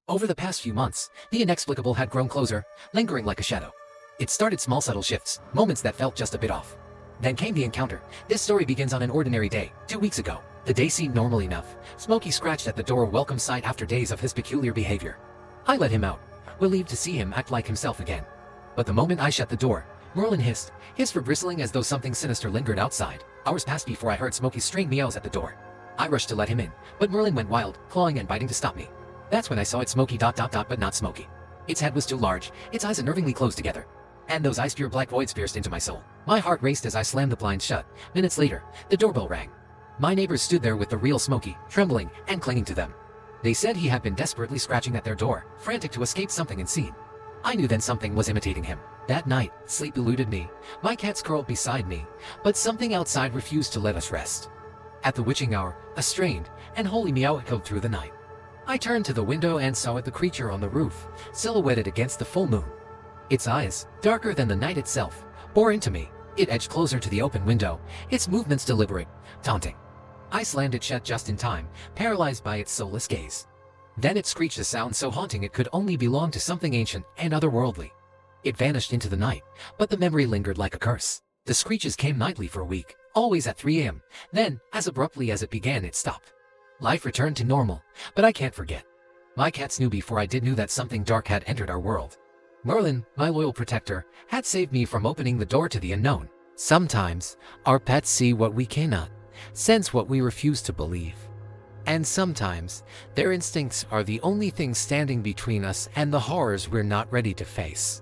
Over the past few months, the inexplicable had grown closer, lingering like a shadow. It started small subtle shifts, moments that felt just a bit off. Then came the encounter. This story begins on an ordinary day, 2 weeks ago. The day seemed normal enough. Smokey scratched at the door, a welcome sight after days of his peculiar behavior. I let him out, relieved to see him act like himself again. But the moment I shut the door, Merlin hissed, his fur bristling as though something sinister lingered outside. Hours passed before I heard Smokey's strange meows at the door. I rushed to let him in, but Merlin went wild, clawing and biting to stop me. That's when I saw it Smokey ... but not Smokey. Its head was too large, its eyes unnervingly closed together. And those eyes pure black voids pierced into my soul. My heart raced as I slammed the blinds shut. Minutes later, the doorbell rang. My neighbors stood there with the real Smokey, trembling and clinging to them. They said he had been desperately scratching at their door, frantic to escape something unseen. I knew then something was imitating him. That night, sleep eluded me. My cats curled beside me, but something outside refused to let us rest. At the witching hour, a strained and holy meow echoed through the night. I turned to the window and saw it, the creature on the roof, silhouetted against the full moon. Its eyes, darker than the night itself, bore into me. It edged closer to the open window, its movements deliberate, taunting. I slammed it shut just in time, paralyzed by its soulless gaze. Then it screeched, a sound so haunting it could only belong to something ancient and otherworldly. It vanished into the night, but the memory lingered like a curse. The screeches came nightly for a week, always at 3 a.m. Then, as abruptly as it began, it stopped. Life returned to normal, but I can't forget. My cats knew before I did knew that something dark had entered our world. Merlin, my loyal protector, had saved me from opening the door to the unknown. Sometimes, our pets see what we cannot, sense what we refuse to believe. And sometimes, their instincts are the only thing standing between us and the horrors we're not ready to face.